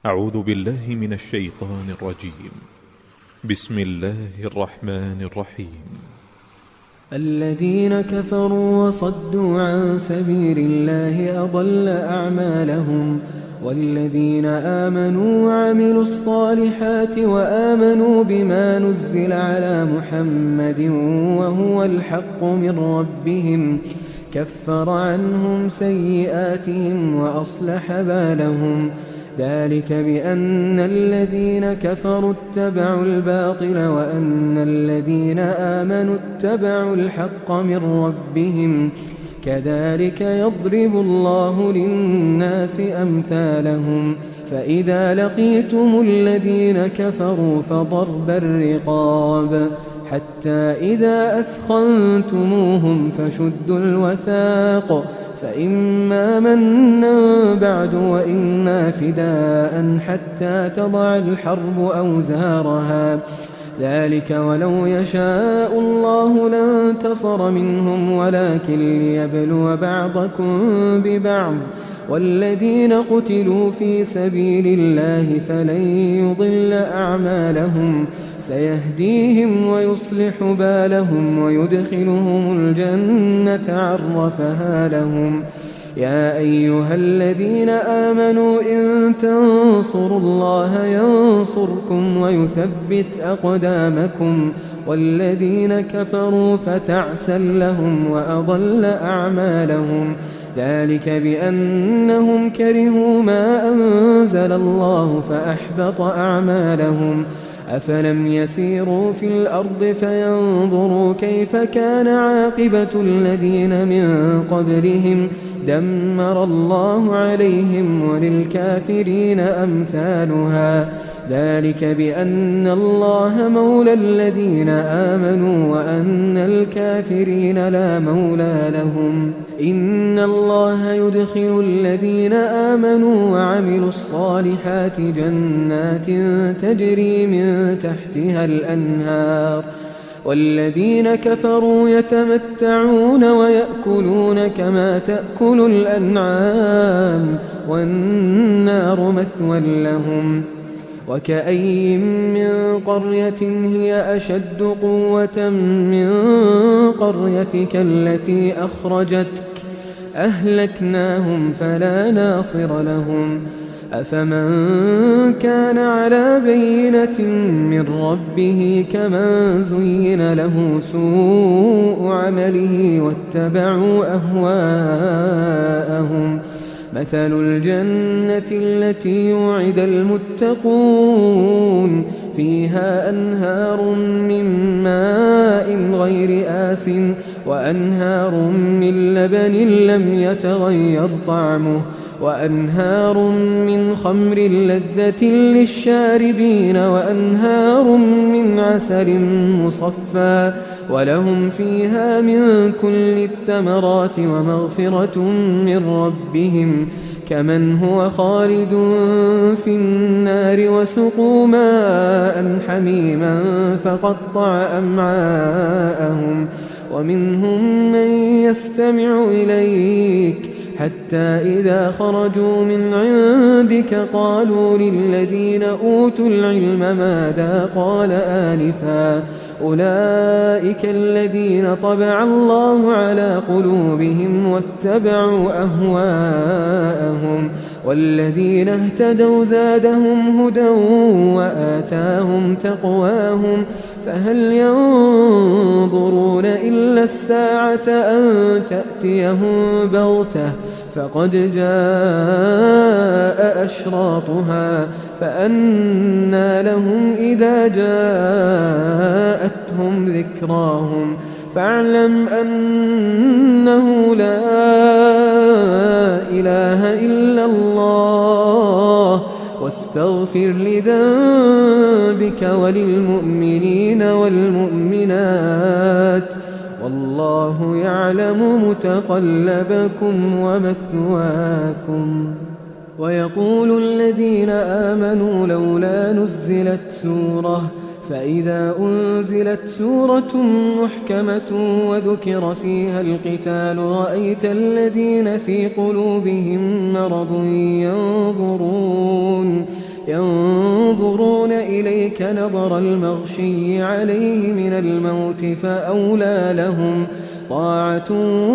أعوذ بالله من الشيطان الرجيم. بسم الله الرحمن الرحيم. الذين كفروا وصدوا عن سبيل الله أضل أعمالهم، والذين آمنوا وعملوا الصالحات وآمنوا بما نزل على محمد وهو الحق من ربهم كفر عنهم سيئاتهم وأصلح بالهم. ذلك بأن الذين كفروا اتبعوا الباطل وأن الذين آمنوا اتبعوا الحق من ربهم. كذلك يضرب الله للناس أمثالهم. فإذا لقيتم الذين كفروا فضرب الرقاب حتى إذا أثخنتموهم فشدوا الوثاق، فإما منا بعد وإما فداء حتى تضع الحرب أوزارها. ذلك ولو يشاء الله لانتصر منهم ولكن ليبلو بعضكم ببعض. والذين قتلوا في سبيل الله فلن يضل أعمالهم، سيهديهم ويصلح بالهم ويدخلهم الجنة عرفها لهم. يا أيها الذين آمنوا إن تنصروا الله ينصركم ويثبت أقدامكم. والذين كفروا فتعسا لهم وأضل أعمالهم. ذلك بأنهم كرهوا ما أنزل الله فأحبط أعمالهم. أفلم يسيروا في الأرض فينظروا كيف كان عاقبة الذين من قبلهم دمر الله عليهم وللكافرين أمثالها. ذلك بأن الله مولى الذين آمنوا وأن الكافرين لا مولى لهم. إن الله يدخل الذين آمنوا وعملوا الصالحات جنات تجري من تحتها الأنهار، والذين كفروا يتمتعون ويأكلون كما تأكل الأنعام والنار مثوى لهم. وكأي من قرية هي أشد قوة من قريتك التي أخرجتك أهلكناهم فلا ناصر لهم. أفمن كان على بينة من ربه كمن زين له سوء عمله واتبعوا أهواءهم. مثل الجنة التي يوعد المتقون فيها أنهار من ماء غير آسٍ وأنهار من لبن لم يتغير طعمه وأنهار من خمر لذة للشاربين وأنهار من عسل مصفى ولهم فيها من كل الثمرات ومغفرة من ربهم كمن هو خالد في النار وسقوا ماء حميما فقطع أمعاءهم. ومنهم من يستمع إليك حتى إذا خرجوا من عندك قالوا للذين أوتوا العلم ماذا قال آنفا أولئك الذين طبع الله على قلوبهم واتبعوا أهواءهم. والذين اهتدوا زادهم هدى وآتاهم تقواهم. فهل ينظرون إلا الساعة أن تأتيهم بغتة فقد جاء أشراطها فأنى لهم إذا جاءتهم ذكراهم. فاعلم أنه لا إله إلا الله واستغفر لذنبك وللمؤمنين والمؤمنات والله يعلم متقلبكم ومثواكم. ويقول الذين آمنوا لولا نزلت سورة فإذا أنزلت سورة محكمة وذكر فيها القتال رأيت الذين في قلوبهم مرض ينظرون إليك نظر المغشي عليه من الموت فأولى لهم طاعة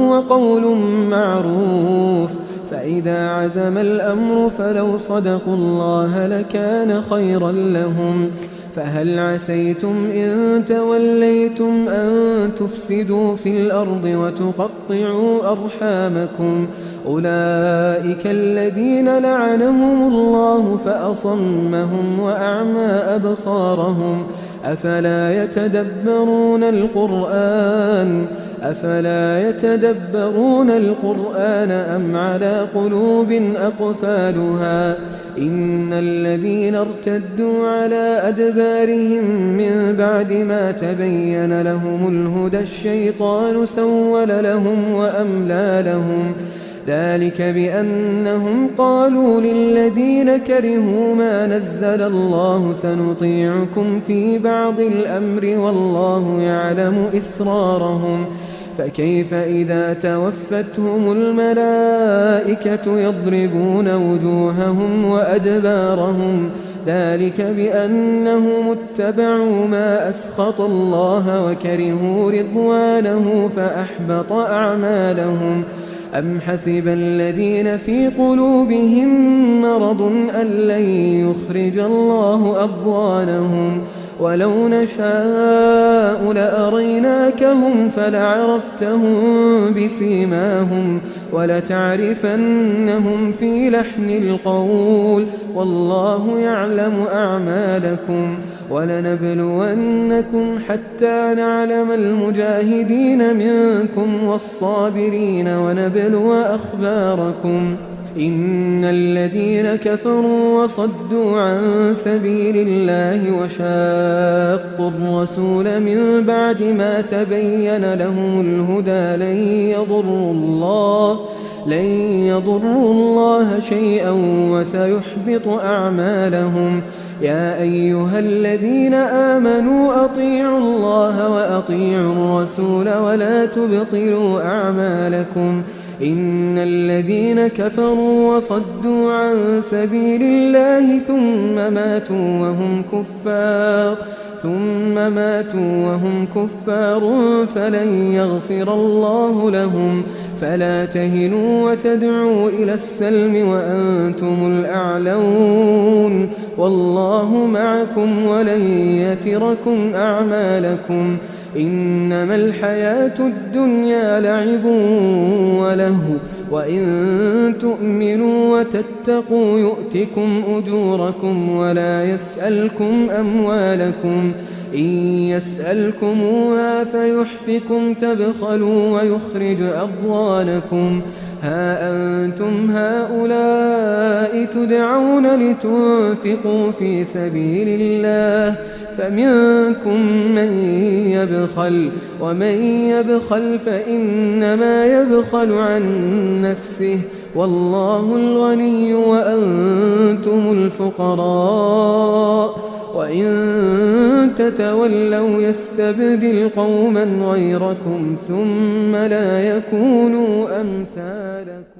وقول معروف. فإذا عزم الأمر فلو صدقوا الله لكان خيرا لهم. فهل عسيتم إن توليتم أن تفسدوا في الأرض وتقطعوا أرحامكم؟ أولئك الذين لعنهم الله فأصمهم وأعمى أبصارهم. أفلا يتدبرون القرآن أم على قلوب أقفالها؟ إن الذين ارتدوا على أدبارهم من بعد ما تبين لهم الهدى الشيطان سول لهم وأملى لهم. ذلك بأنهم قالوا للذين كرهوا ما نزل الله سنطيعكم في بعض الأمر والله يعلم إسرارهم. فكيف إذا توفتهم الملائكة يضربون وجوههم وأدبارهم؟ ذلك بأنهم اتبعوا ما أسخط الله وكرهوا رضوانه فأحبط أعمالهم. أم حسب الذين في قلوبهم مرض أن لن يخرج الله أضغانهم؟ ولو نشاء لأريناكهم فلعرفتهم بسيماهم ولتعرفنهم في لحن القول والله يعلم أعمالكم. ولنبلونكم حتى نعلم المجاهدين منكم والصابرين ونبلو أخباركم. إن الذين كفروا وصدوا عن سبيل الله وشاقوا الرسول من بعد ما تبين لهم الهدى لن يضروا الله شيئا وسيحبط أعمالهم. يا أيها الذين آمنوا أطيعوا الله وأطيعوا الرسول ولا تبطلوا أعمالكم. إن الذين كفروا وصدوا عن سبيل الله ثم ماتوا وهم كفار فلن يغفر الله لهم. فلا تهنوا وتدعوا إلى السلم وأنتم الأعلون والله معكم ولن يتركم أعمالكم. إنما الحياة الدنيا لعب ولهو وإن تؤمنوا وتتقوا يؤتكم أجوركم ولا يسألكم أموالكم. إن يسألكموها فيحفكم تبخلوا ويخرج أضغانكم. ها أنتم هؤلاء تدعون لتنفقوا في سبيل الله فمنكم من يبخل ومن يبخل فإنما يبخل عن نفسه والله الغني وأنتم الفقراء. وإن تتولوا يستبدل قوما غيركم ثم لا يكونوا أمثالكم.